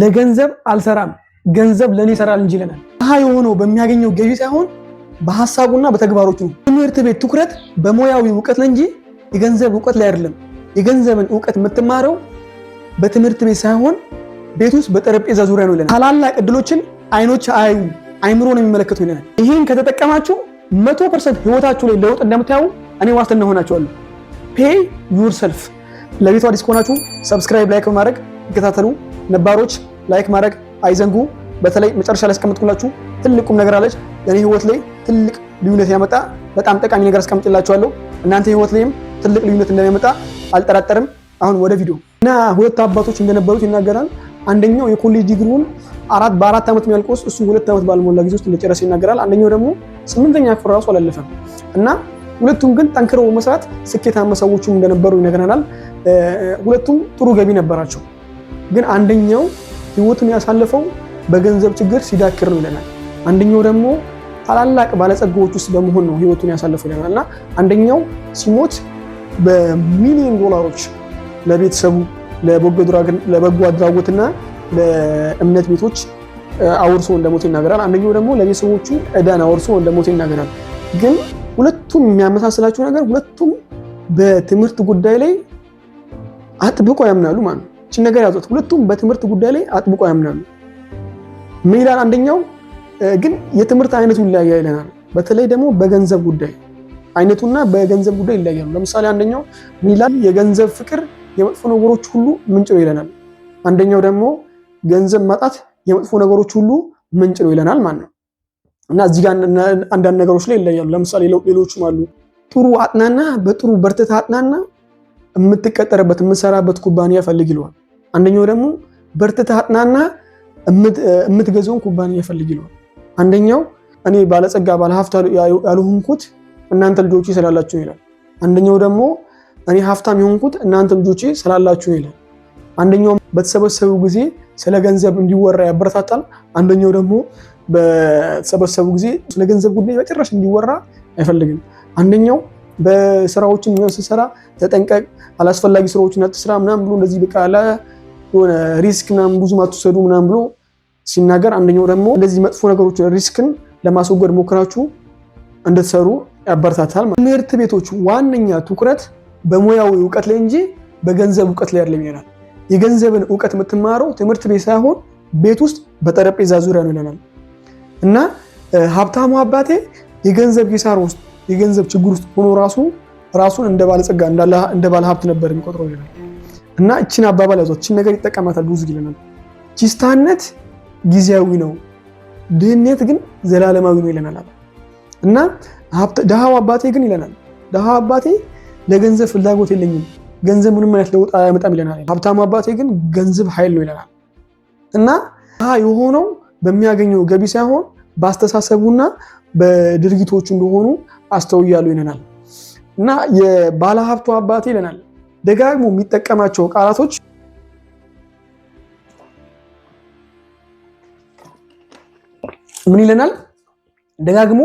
ለገንዘብ አልሰራም ገንዘብ ለኔ ይሰራል እንጂ ለናል የሆነው በሚያገኘው ገቢ ሳይሆን በሐሳቡና በተግባሮቹ ነው። ትምህርት ቤት ትኩረት በሙያዊ ዕውቀት ላይ እንጂ የገንዘብ ዕውቀት ላይ አይደለም። የገንዘብን ዕውቀት የምትማረው በትምህርት ቤት ሳይሆን ቤት ውስጥ በጠረጴዛ ዙሪያ ነው ይለናል። ታላላቅ እድሎችን አይኖች አያዩ አይምሮ ነው የሚመለከቱ ይለናል። ይሄን ከተጠቀማችሁ 100% ህይወታችሁ ላይ ለውጥ እንደምታዩ እኔ ዋስትና ሆናችኋለሁ። ፔይ ዩርሰልፍ። ለቤቱ አዲስ ከሆናችሁ ሰብስክራይብ፣ ላይክ በማድረግ ይከታተሉ። ነባሮች ላይክ ማድረግ አይዘንጉ። በተለይ መጨረሻ ላይ አስቀምጥኩላችሁ ትልቁም ነገር አለች ለኔ ህይወት ላይ ትልቅ ልዩነት ያመጣ በጣም ጠቃሚ ነገር አስቀምጥላችኋለሁ። እናንተ ህይወት ላይም ትልቅ ልዩነት እንደሚያመጣ አልጠራጠርም። አሁን ወደ ቪዲዮ እና ሁለት አባቶች እንደነበሩት ይናገራል። አንደኛው የኮሌጅ ዲግሪውን በአራት ዓመት የሚያልቀው እሱ 2 ዓመት ባልሞላ ጊዜ ውስጥ እንደጨረሰ ይናገራል። አንደኛው ደግሞ 8ኛ ክፍል ራሱ አላለፈም እና ሁለቱም ግን ጠንክረው መስራት ስኬታማ ሰዎች እንደነበሩ ይነግረናል። ሁለቱም ጥሩ ገቢ ነበራቸው። ግን አንደኛው ህይወቱን ያሳለፈው በገንዘብ ችግር ሲዳክር ነው ይለናል። አንደኛው ደግሞ ታላላቅ ባለጸጋዎች ውስጥ በመሆን ነው ህይወቱን ያሳለፈው ይለናልና አንደኛው ሲሞት በሚሊዮን ዶላሮች ለቤተሰቡ ለበጎ አድራጎትና ለእምነት ቤቶች አውርሶ እንደሞተ ይናገራል። አንደኛው ደግሞ ለቤተሰቦቹ ዕዳን አውርሶ እንደሞተ ይናገራል። ግን ሁለቱም የሚያመሳስላቸው ነገር ሁለቱም በትምህርት ጉዳይ ላይ አጥብቆ ያምናሉ ማለት ነው። እቺ ነገር ያዙት። ሁለቱም በትምህርት ጉዳይ ላይ አጥብቆ ያምናሉ። ምን ይላል? አንደኛው ግን የትምህርት አይነቱ ይለያያል ይለናል። በተለይ ደግሞ በገንዘብ ጉዳይ አይነቱና በገንዘብ ጉዳይ ይለያያሉ። ለምሳሌ አንደኛው ምን ይላል? የገንዘብ ፍቅር የመጥፎ ነገሮች ሁሉ ምንጭ ነው ይለናል። አንደኛው ደግሞ ገንዘብ ማጣት የመጥፎ ነገሮች ሁሉ ምንጭ ነው ይለናል ማለት ነው። እና እዚህ ጋር አንዳንድ ነገሮች ላይ ይለያያሉ። ለምሳሌ ሌሎችም አሉ። ጥሩ አጥናና በጥሩ በርትታ አጥናና የምትቀጠርበት የምትሰራበት ኩባንያ ፈልግ ይለዋል። አንደኛው ደግሞ በርትታ አጥናና የምትገዛውን ኩባንያ ፈልግ ይለዋል። አንደኛው እኔ ባለጸጋ ባለሀብት ያልሆንኩት እናንተ ልጆቼ ስላላችሁ ይላል። አንደኛው ደግሞ እኔ ሀብታም የሆንኩት እናንተ ልጆቼ ስላላችሁ ይላል። አንደኛው በተሰበሰቡ ጊዜ ስለ ገንዘብ እንዲወራ ያበረታታል። አንደኛው ደግሞ በተሰበሰቡ ጊዜ ስለ ገንዘብ ጉዳይ በጭራሽ እንዲወራ አይፈልግም። አንደኛው በስራዎችን ሲሰራ ተጠንቀቅ፣ አላስፈላጊ ስራዎችን አትስራ ምናምን ብሎ እንደዚህ በቃ የሆነ ሪስክ ምናምን ብዙ አትወሰዱ ምናምን ብሎ ሲናገር፣ አንደኛው ደግሞ እንደዚህ መጥፎ ነገሮች ሪስክን ለማስወገድ ሞክራችሁ እንድትሰሩ ያበረታታል። ትምህርት ቤቶች ዋነኛ ትኩረት በሙያዊ ዕውቀት ላይ እንጂ በገንዘብ ዕውቀት ላይ አይደለም ይላል። የገንዘብን ዕውቀት የምትማረው ትምህርት ቤት ሳይሆን ቤት ውስጥ በጠረጴዛ ዙሪያ ነው ይለናል። እና ሀብታሙ አባቴ የገንዘብ ኪሳራ ውስጥ የገንዘብ ችግር ውስጥ ሆኖ ራሱን እንደ ባለጸጋ እንደ ባለሀብት ነበር የሚቆጥረው ይለናል። እና እቺን አባባል ያዟት፣ እቺን ነገር ይጠቀማታል ብዙ ጊዜ ይለናል። ቺስታነት ጊዜያዊ ነው፣ ድህነት ግን ዘላለማዊ ነው ይለናል። እና ደሃው አባቴ ግን ይለናል፣ ደሃው አባቴ ለገንዘብ ፍላጎት የለኝም፣ ገንዘብ ምንም አይነት ለውጥ አያመጣም ይለናል። ሀብታሙ አባቴ ግን ገንዘብ ኃይል ነው ይለናል። እና የሆነው በሚያገኘው ገቢ ሳይሆን በአስተሳሰቡና በድርጊቶቹ እንደሆኑ አስተውያለሁ ይለናል። እና የባለሀብቱ አባቴ ይለናል ደጋግሞ የሚጠቀማቸው ቃላቶች ምን ይለናል? ደጋግሞ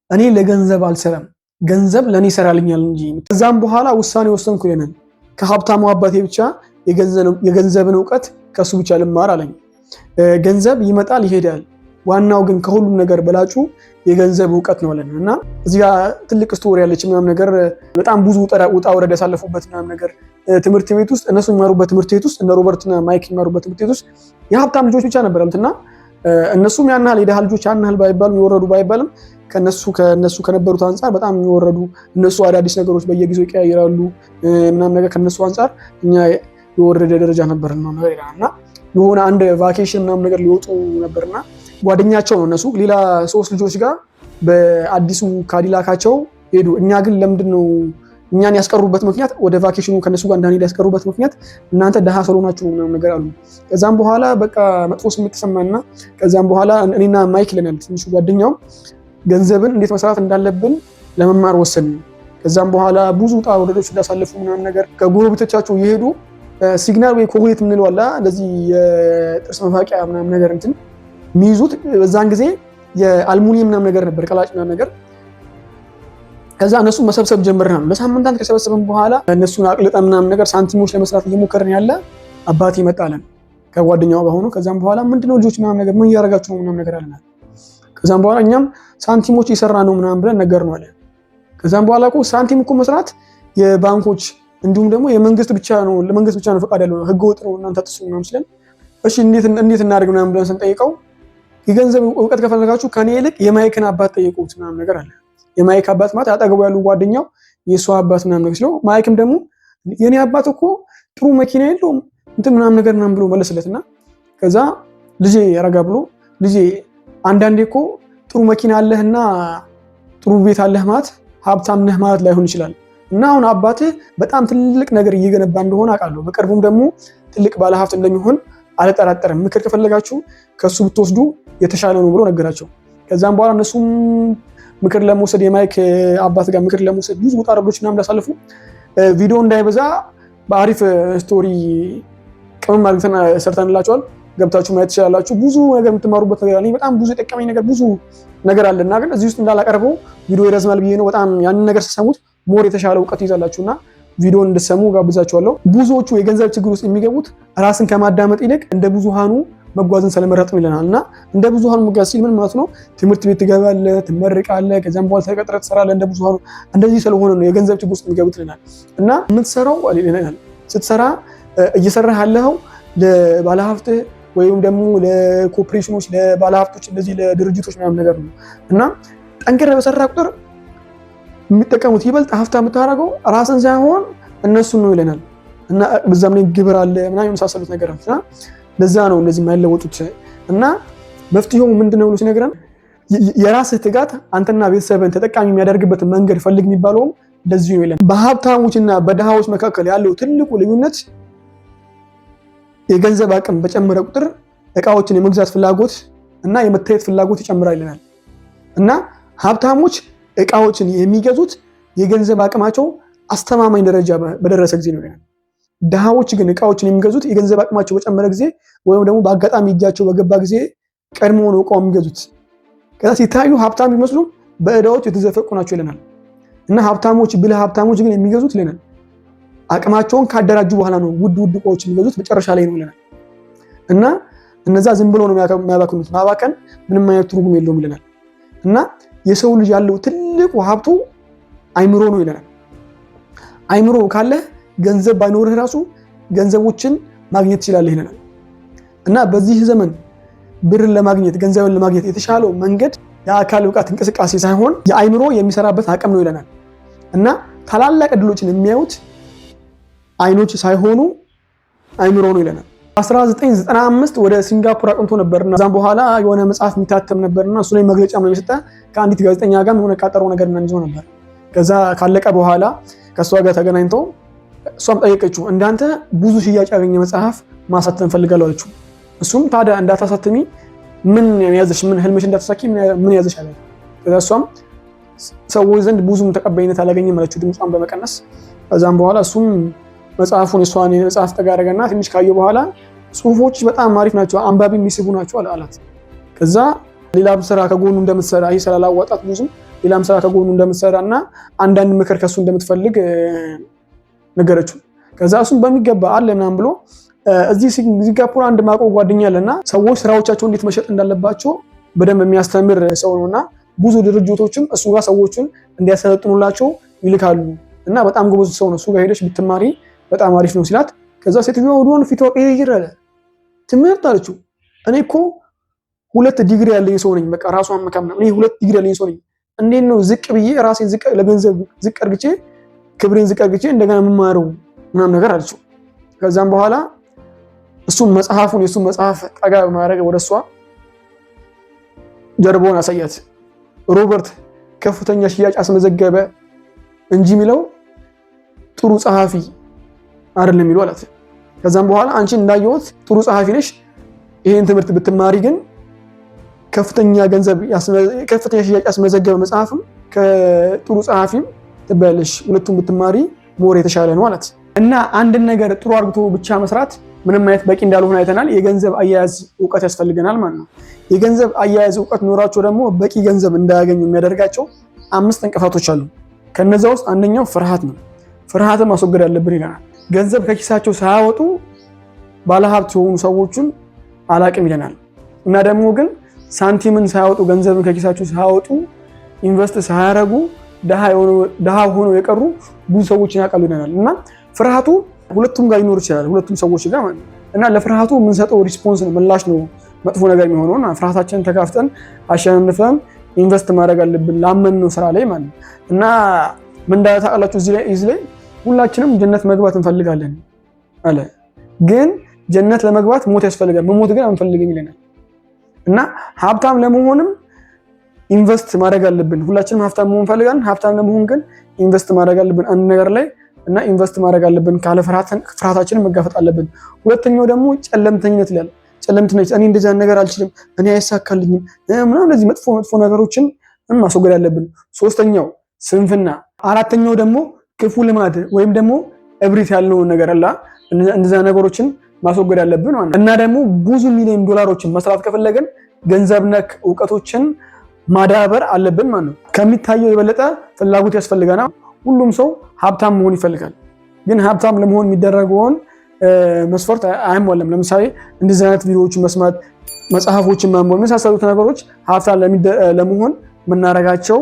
እኔ ለገንዘብ አልሰራም ገንዘብ ለኔ ይሰራልኛል እንጂ። ከዛም በኋላ ውሳኔ ወሰንኩ ይለናል። ከሀብታሙ አባቴ ብቻ የገንዘብን ዕውቀት ከሱ ብቻ ልማር አለኝ። ገንዘብ ይመጣል ይሄዳል፣ ዋናው ግን ከሁሉም ነገር በላጩ የገንዘብ ዕውቀት ነው አለን። እና እዚህ ጋር ትልቅ ስቶሪ ያለች ምናምን ነገር በጣም ብዙ ውጣ ውረድ ያሳለፉበት ምናምን ነገር ትምህርት ቤት ውስጥ እነሱ የሚማሩበት ትምህርት ቤት ውስጥ እነ ሮበርትና ማይክ የሚማሩበት ትምህርት ቤት ውስጥ የሀብታም ልጆች ብቻ ነበር ያሉት። እና እነሱም ያን ያህል የድሃ ልጆች ያን ያህል ባይባሉም የወረዱ ባይባልም ከነሱ ከነበሩት አንጻር በጣም የወረዱ እነሱ አዳዲስ ነገሮች በየጊዜው ይቀያየራሉ ምናምን ነገር ከነሱ አንጻር እኛ የወረደ ደረጃ ነበር ነው ነገር ይላል። እና የሆነ አንድ ቫኬሽን ምናምን ነገር ሊወጡ ነበርና ጓደኛቸው ነው እነሱ ሌላ 3 ልጆች ጋር በአዲሱ ካዲላካቸው ሄዱ። እኛ ግን ለምንድነው እኛን ያስቀሩበት ምክንያት ወደ ቫኬሽኑ ከነሱ ጋር እንዳንሄድ ያስቀሩበት ምክንያት እናንተ ደሃ ስለሆናችሁ ነው ምናምን ነገር አሉ። ከዛም በኋላ በቃ መጥፎ ስሜት ተሰማና ከዛም በኋላ እኔና ማይክ ለናል ትንሹ ጓደኛው ገንዘብን እንዴት መስራት እንዳለብን ለመማር ወሰንን። ከዛም በኋላ ብዙ ውጣ ውረዶች እንዳሳለፉ ምናምን ነገር ከጎረቤቶቻቸው እየሄዱ ሲግናል ወይ ኮግኒት ምንለው አላ እንደዚህ የጥርስ መፋቂያ ምናምን ነገር እንትን ሚይዙት በዛን ጊዜ የአልሙኒየም ምናምን ነገር ነበር ቀላጭ ምናምን ነገር ከዛ እነሱ መሰብሰብ ጀመርናል። ለሳምንታት ከሰበሰብን በኋላ እነሱን አቅልጠን ምናምን ነገር ሳንቲሞች ለመስራት እየሞከርን ያለ አባቴ መጣለን ከጓደኛው ጋር ሆኖ ከዛም በኋላ ምንድነው ልጆች ምናምን ነገር ምን እያደረጋችሁ ነው ምናምን ነገር አለና ከዛም በኋላ እኛም ሳንቲሞች እየሰራ ነው ምናምን ብለን ነገር ነው አለ። ከዛም በኋላ እኮ ሳንቲም እኮ መስራት የባንኮች እንዲሁም ደግሞ የመንግስት ብቻ ነው ለመንግስት ብቻ ነው ፈቃድ ያለው ህገ ወጥ ነው እናንተ አትስሩ ምናምን ሲለን እሺ እንዴት እናድርግ ምናምን ብለን ስንጠይቀው የገንዘብ እውቀት ከፈለጋችሁ ከኔ ይልቅ የማይክን አባት ጠይቁት ምናምን ነገር አለ። የማይክ አባት ማለት አጠገቡ ያሉ ጓደኛው የሱ አባት ምናምን ነገር ሲለው ማይክም ደግሞ የኔ አባት እኮ ጥሩ መኪና የለውም እንትን ምናምን ነገር ምናምን ብሎ መለሰለትና ከዛ ልጄ ያረጋ ብሎ ልጄ አንዳንዴ እኮ ጥሩ መኪና አለህና ጥሩ ቤት አለህ ማለት ሀብታም ነህ ማለት ላይሆን ይችላል እና አሁን አባትህ በጣም ትልቅ ነገር እየገነባ እንደሆነ አውቃለሁ በቅርቡም ደግሞ ትልቅ ባለሀብት እንደሚሆን አልጠራጠርም ምክር ከፈለጋችሁ ከሱ ብትወስዱ የተሻለ ነው ብሎ ነገራቸው። ከዛም በኋላ እነሱም ምክር ለመውሰድ የማይክ አባት ጋር ምክር ለመውሰድ ብዙ ውጣ ውረዶች ምናምን እንዳሳለፉ ቪዲዮ እንዳይበዛ በአሪፍ ስቶሪ ቅመም አድርገን ሰርተንላችኋል ገብታችሁ ማየት ትችላላችሁ። ብዙ ነገር የምትማሩበት ነገር አለ። በጣም ብዙ የጠቀመኝ ነገር ብዙ ነገር አለና ግን እዚህ ውስጥ እንዳላቀርበው ቪዲዮ ይረዝማል ብዬ ነው። በጣም ያንን ነገር ስትሰሙት ሞር የተሻለ እውቀት ይዛላችሁና ቪዲዮን እንድትሰሙ ጋብዛችኋለሁ። ብዙዎቹ የገንዘብ ችግር ውስጥ የሚገቡት ራስን ከማዳመጥ ይልቅ እንደ ብዙሃኑ መጓዝን ስለመረጥን ይለናል እና እንደ ብዙሃኑ መጓዝ ሲል ምን ማለት ነው? ትምህርት ቤት ትገባለህ፣ ትመርቃለህ፣ ከዛም በኋላ ተቀጥረህ ትሰራለህ። እንደ ብዙሃኑ እንደዚህ ስለሆነ ነው የገንዘብ ችግር ውስጥ የሚገቡት ይለናል እና የምትሰራው ይለናል ስትሰራ እየሰራህ ያለኸው ለባለሀብት ወይም ደግሞ ለኮርፖሬሽኖች ለባለሀብቶች እንደዚህ ለድርጅቶች ምናምን ነገር ነው እና ጠንክረህ በሰራ ቁጥር የሚጠቀሙት ይበልጥ ሀብታም የምታደርገው ራስን ሳይሆን እነሱን ነው ይለናል እና በዛም ላይ ግብር አለ ምናምን የመሳሰሉት ነገሮች እና ለዛ ነው እንደዚህ የማይለወጡት እና መፍትሄው ምንድነው ብሎ ሲነግረን የራስህ ትጋት አንተና ቤተሰብን ተጠቃሚ የሚያደርግበትን መንገድ ፈልግ የሚባለውም ለዚህ ነው ይለናል። በሀብታሞችና በድሃዎች መካከል ያለው ትልቁ ልዩነት የገንዘብ አቅም በጨመረ ቁጥር እቃዎችን የመግዛት ፍላጎት እና የመታየት ፍላጎት ይጨምራል ይለናል እና ሀብታሞች እቃዎችን የሚገዙት የገንዘብ አቅማቸው አስተማማኝ ደረጃ በደረሰ ጊዜ ነው ይለናል። ድሃዎች ግን እቃዎችን የሚገዙት የገንዘብ አቅማቸው በጨመረ ጊዜ ወይም ደግሞ በአጋጣሚ እጃቸው በገባ ጊዜ ቀድሞ ነው እቃው የሚገዙት። ከዛ ሲታዩ ሀብታም ቢመስሉ በዕዳዎች የተዘፈቁ ናቸው ይለናል እና ሀብታሞች ብልህ ሀብታሞች ግን የሚገዙት ይለናል አቅማቸውን ካደራጁ በኋላ ነው ውድ እቃዎች የሚገዙት መጨረሻ ላይ ነው ይለናል እና እነዛ ዝም ብሎ ነው የሚያባክኑት። ማባከን ምንም አይነት ትርጉም የለውም ይለናል እና የሰው ልጅ ያለው ትልቁ ሀብቱ አይምሮ ነው ይለናል። አይምሮ ካለ ገንዘብ ባይኖርህ ራሱ ገንዘቦችን ማግኘት ትችላለህ ይለናል እና በዚህ ዘመን ብርን ለማግኘት ገንዘብን ለማግኘት የተሻለው መንገድ የአካል ብቃት እንቅስቃሴ ሳይሆን የአይምሮ የሚሰራበት አቅም ነው ይለናል እና ታላላቅ ዕድሎችን የሚያዩት አይኖች ሳይሆኑ አይምሮ ነው ይለናል። 1995 ወደ ሲንጋፖር አቅንቶ ነበርና ከዛም በኋላ የሆነ መጽሐፍ የሚታተም ነበርና እሱ ላይ መግለጫ ነው የሰጠ ከአንዲት ጋዜጠኛ ጋር የሆነ ቃጠሮ ነገር እንይዞ ነበር። ከዛ ካለቀ በኋላ ከሷ ጋር ተገናኝተው እሷም ጠየቀችው እንዳንተ ብዙ ሽያጭ ያገኘ መጽሐፍ ማሳተም ፈልጋለሁ አለችው። እሱም ታዲያ እንዳታሳትሚ ምን ያዘሽ ምን ህልምሽ እንዳትሳኪ ምን ያዘሽ አለ። ከዛ እሷም ሰዎች ዘንድ ብዙም ተቀባይነት አላገኘም አለችው ድምጿን በመቀነስ። ከዛም በኋላ እሱም መጽሐፉን እሷን የመጽሐፍ ተጋረገና ትንሽ ካየው በኋላ ጽሁፎች በጣም አሪፍ ናቸው አንባቢ የሚስቡ ናቸው አላት። ከዛ ሌላም ስራ ከጎኑ እንደምትሰራ ይሄ ስላላዋጣት ብዙም ሌላም ስራ ከጎኑ እንደምትሰራና አንዳንድ ምክር ከሱ እንደምትፈልግ ነገረችው። ከዛ እሱም በሚገባ አለ ምናምን ብሎ እዚህ ሲንጋፖር አንድ ማቆ ጓደኛ አለና ሰዎች ስራዎቻቸውን እንዴት መሸጥ እንዳለባቸው በደንብ የሚያስተምር ሰው ነውና ብዙ ድርጅቶችም እሱ ጋር ሰዎችን እንዲያሰለጥኑላቸው ይልካሉ እና በጣም ጎበዝ ሰው ነው። እሱ ጋር ሄደሽ ብትማሪ በጣም አሪፍ ነው ሲላት ከዛ ሴትዮዋ ወዲያውኑ ፊቷ ቀይር አለ። ትምህርት አለችው እኔ እኮ 2 ዲግሪ ያለኝ ሰው ነኝ በቃ ራሷን መካምና እኔ 2 ዲግሪ ያለኝ ሰው ነኝ እንዴት ነው ዝቅ ብዬ ራሴን ዝቅ ለገንዘብ ዝቅ አድርግቼ ክብሬን ዝቅ አድርግቼ እንደገና የምማረው ምናምን ነገር አለችው። ከዛም በኋላ እሱም መጽሐፉን የሱም መጽሐፍ ጠጋ በማድረግ ወደሷ ጀርባውን አሳያት። ሮበርት ከፍተኛ ሽያጭ አስመዘገበ እንጂ የሚለው ጥሩ ጸሐፊ አይደለም የሚለው አላት። ከዛም በኋላ አንቺ እንዳየሁት ጥሩ ጸሐፊ ነሽ ይሄን ትምህርት ብትማሪ ግን ከፍተኛ ሽያጭ ያስመዘገበ መጽሐፍም ከጥሩ ጸሐፊም ትበያለሽ ሁለቱም ብትማሪ ሞር የተሻለ ነው አላት እና አንድን ነገር ጥሩ አድርጎ ብቻ መስራት ምንም አይነት በቂ እንዳልሆነ አይተናል። የገንዘብ አያያዝ ዕውቀት ያስፈልገናል ማለት ነው። የገንዘብ አያያዝ ዕውቀት ኖራቸው ደግሞ በቂ ገንዘብ እንዳያገኙ የሚያደርጋቸው 5 እንቅፋቶች አሉ። ከነዛ ውስጥ አንደኛው ፍርሃት ነው። ፍርሃትን ማስወገድ አለብን ይለናል። ገንዘብ ከኪሳቸው ሳያወጡ ባለሀብት የሆኑ ሰዎችን አላቅም ይለናል። እና ደግሞ ግን ሳንቲምን ሳያወጡ ገንዘብን ከኪሳቸው ሳያወጡ ኢንቨስት ሳያረጉ ደሃ ሆነው የቀሩ ብዙ ሰዎችን ያውቃሉ ይለናል። እና ፍርሃቱ ሁለቱም ጋር ሊኖር ይችላል፣ ሁለቱም ሰዎች ጋር ማለት ነው። እና ለፍርሃቱ የምንሰጠው ሪስፖንስ ነው ምላሽ ነው መጥፎ ነገር የሚሆነው። እና ፍርሃታችንን ተጋፍጠን አሸንፈን ኢንቨስት ማድረግ አለብን ላመንነው ስራ ላይ ማለት ነው። እና ምን እንዳለ ታውቃላችሁ? እዚህ ላይ ሁላችንም ጀነት መግባት እንፈልጋለን አለ። ግን ጀነት ለመግባት ሞት ያስፈልጋል፣ መሞት ግን አንፈልግም ይለናል። እና ሀብታም ለመሆንም ኢንቨስት ማድረግ አለብን። ሁላችንም ሀብታም መሆን እንፈልጋለን። ሀብታም ለመሆን ግን ኢንቨስት ማድረግ አለብን አንድ ነገር ላይ እና ኢንቨስት ማድረግ አለብን። ካለ ፍርሃታችንን መጋፈጥ አለብን። ሁለተኛው ደግሞ ጨለምተኝነት ይላል። ጨለምተኝነት እኔ እንደዛ ነገር አልችልም፣ እኔ አይሳካልኝም ምናምን እነዚህ መጥፎ ነገሮችን ማስወገድ አለብን። ሶስተኛው ስንፍና። አራተኛው ደግሞ ክፉ ልማድ ወይም ደግሞ እብሪት ያልነውን ነገር አላ እንደዛ ነገሮችን ማስወገድ አለብን ማለት። እና ደግሞ ብዙ ሚሊዮን ዶላሮችን መስራት ከፈለገን ገንዘብ ነክ እውቀቶችን ማዳበር አለብን ማለት ነው። ከሚታየው የበለጠ ፍላጎት ያስፈልገናል። ሁሉም ሰው ሀብታም መሆን ይፈልጋል። ግን ሀብታም ለመሆን የሚደረገውን መስፈርት አያሟላም። ለምሳሌ እንደዚህ አይነት ቪዲዮዎችን መስማት፣ መጽሐፎችን ማንበብ የመሳሰሉት ነገሮች ሀብታም ለመሆን የምናደርጋቸው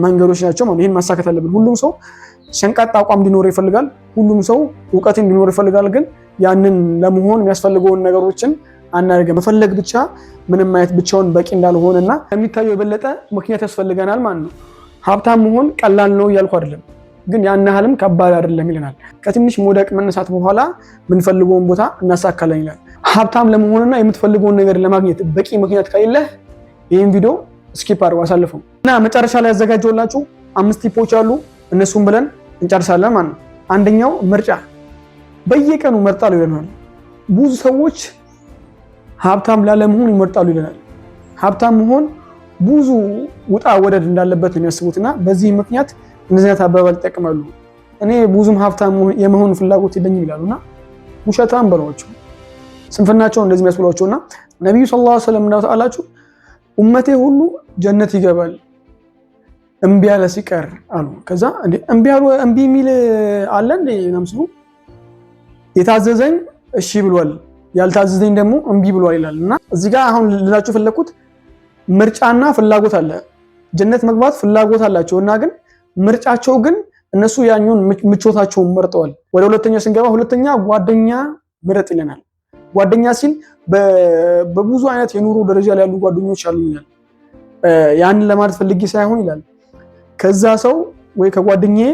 መንገዶች ናቸው ማለት። ይህን ማሳካት አለብን። ሁሉም ሰው ሸንቃጣ አቋም እንዲኖር ይፈልጋል። ሁሉም ሰው እውቀት እንዲኖር ይፈልጋል። ግን ያንን ለመሆን የሚያስፈልገውን ነገሮችን አናደርገ መፈለግ ብቻ ምንም ማየት ብቻውን በቂ እንዳልሆነና ከሚታየው የበለጠ ምክንያት ያስፈልገናል ማለት ነው። ሀብታም መሆን ቀላል ነው እያልኩ አይደለም፣ ግን ያን ያህልም ከባድ አይደለም ይለናል። ከትንሽ መውደቅ መነሳት በኋላ የምንፈልገውን ቦታ እናሳካለን ይላል። ሀብታም ለመሆንና የምትፈልገውን ነገር ለማግኘት በቂ ምክንያት ከሌለህ ይህን ቪዲዮ ስኪፕ አድርጎ አሳልፈው እና መጨረሻ ላይ ያዘጋጀውላችሁ 5 ቲፖች አሉ። እነሱም ብለን እንጨርሳለን ማለት ነው። አንደኛው ምርጫ። በየቀኑ መርጣሉ ይለናል። ብዙ ሰዎች ሀብታም ላለመሆን ይመርጣሉ ይለናል። ሀብታም መሆን ብዙ ውጣ ወረድ እንዳለበት ነው የሚያስቡትና በዚህ ምክንያት እንደዚህ አይነት አባባል ይጠቀማሉ። እኔ ብዙም ሀብታም የመሆን ፍላጎት የለኝም ይላሉና ውሸታም በሏቸው፣ ስንፍናቸው እንደዚህ የሚያስብሏቸውና ነብዩ ሰለላሁ ዐለይሂ ወሰለም እንዳው ታላችሁ ኡመቴ ሁሉ ጀነት ይገባል እምቢ ያለ ሲቀር አሉ። ከዛ እምቢ የሚል አለ እንዴ ናምስሉ የታዘዘኝ እሺ ብሏል፣ ያልታዘዘኝ ደግሞ እምቢ ብሏል ይላልና እዚህ ጋር አሁን ልላችሁ ፈለኩት ምርጫና ፍላጎት አለ። ጀነት መግባት ፍላጎት አላቸውና ግን ምርጫቸው ግን እነሱ ያኙን ምቾታቸውን መርጠዋል። ወደ ሁለተኛው ስንገባ ሁለተኛ ጓደኛ ምረጥ ይለናል። ጓደኛ ሲል በብዙ አይነት የኑሮ ደረጃ ላይ ያሉ ጓደኞች አሉ ይላል። ያንን ለማለት ፈልጌ ሳይሆን ይላል ከዛ ሰው ወይ ከጓደኛዬ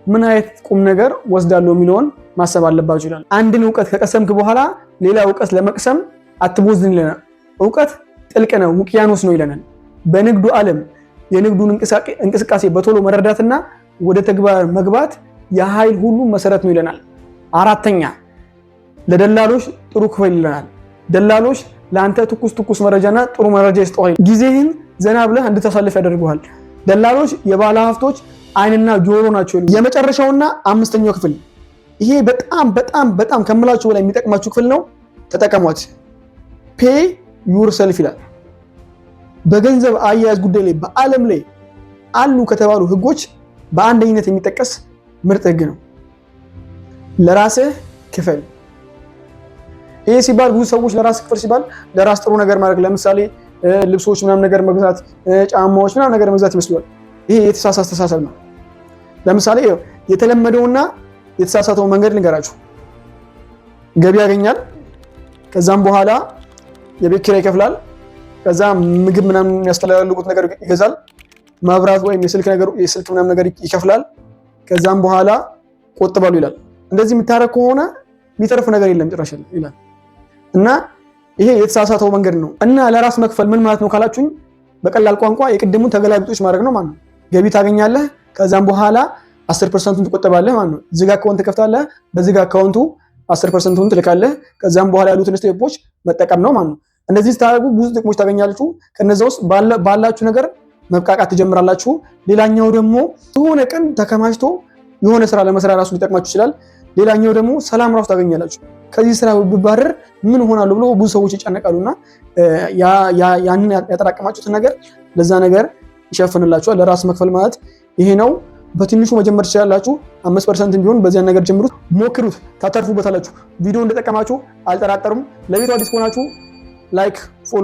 ምን አይነት ቁም ነገር ወስዳለሁ የሚለውን ማሰብ አለባችሁ ይላል። አንድን እውቀት ከቀሰምክ በኋላ ሌላ እውቀት ለመቅሰም አትቦዝን ይለናል። እውቀት ጥልቅ ነው፣ ውቅያኖስ ነው ይለናል። በንግዱ ዓለም የንግዱን እንቅስቃሴ በቶሎ መረዳትና ወደ ተግባር መግባት የኃይል ሁሉ መሰረት ነው ይለናል። አራተኛ ለደላሎች ጥሩ ክፈል ይለናል። ደላሎች ለአንተ ትኩስ መረጃና ጥሩ መረጃ ይስጠዋል። ጊዜህን ዘና ብለህ እንድታሳልፍ ያደርጉሃል። ደላሎች የባለ ሀብቶች አይንና ጆሮ ናቸው። የመጨረሻውና አምስተኛው ክፍል ይሄ በጣም ከምላችሁ በላይ የሚጠቅማችሁ ክፍል ነው። ተጠቀሟት። ፔይ ዩርሰልፍ ይላል። በገንዘብ አያያዝ ጉዳይ ላይ በዓለም ላይ አሉ ከተባሉ ህጎች በአንደኝነት የሚጠቀስ ምርጥ ህግ ነው። ለራስህ ክፈል። ይሄ ሲባል ብዙ ሰዎች ለራስ ክፈል ሲባል ለራስ ጥሩ ነገር ማድረግ፣ ለምሳሌ ልብሶች ምናምን ነገር መግዛት፣ ጫማዎች ምናምን ነገር መግዛት ይመስላል። ይሄ የተሳሳተ አስተሳሰብ ነው። ለምሳሌ የተለመደውና የተሳሳተው መንገድ ልንገራችሁ። ገቢ ያገኛል፣ ከዛም በኋላ የቤት ኪራይ ይከፍላል፣ ከዛ ምግብ ምናምን የሚያስፈልጉት ነገር ይገዛል፣ መብራት ወይም የስልክ ምናምን ነገር ይከፍላል፣ ከዛም በኋላ ቆጥባሉ ይላል። እንደዚህ የምታረግ ከሆነ የሚተርፍ ነገር የለም ጭራሽ ይላል። እና ይሄ የተሳሳተው መንገድ ነው። እና ለራስ መክፈል ምን ማለት ነው ካላችሁኝ፣ በቀላል ቋንቋ የቅድሙን ተገላቢጦች ማድረግ ነው ማለት ነው። ገቢ ታገኛለህ፣ ከዛም በኋላ 10%ን ትቆጥባለህ ማለት ነው። እዚህ ጋር አካውንት ከፍታለህ፣ በዚህ ጋር አካውንቱ 10%ን ትልካለህ፣ ከዛም በኋላ ያሉትን ስቴፖች መጠቀም ነው ማለት ነው። እንደዚህ ስታደርጉ ብዙ ጥቅሞች ታገኛላችሁ። ከነዛ ውስጥ ባላችሁ ነገር መብቃቃት ትጀምራላችሁ። ሌላኛው ደግሞ የሆነ ቀን ተከማችቶ የሆነ ስራ ለመስራት ራሱ ሊጠቅማችሁ ይችላል። ሌላኛው ደግሞ ሰላም ራሱ ታገኛላችሁ። ከዚህ ስራ ብባረር ምን ሆናለሁ ብሎ ብዙ ሰዎች ይጨነቃሉና ያንን ያጠራቀማችሁትን ነገር ለዛ ነገር ይሸፍንላችኋል። ለራስ መክፈል ማለት ይሄ ነው። በትንሹ መጀመር ትችላላችሁ። 5% ቢሆን በዚያን ነገር ጀምሩት፣ ሞክሩት፣ ታተርፉበታላችሁ። ቪዲዮ እንደጠቀማችሁ አልጠራጠርም። ለቤቱ አዲስ ከሆናችሁ ላይክ፣ ፎሎ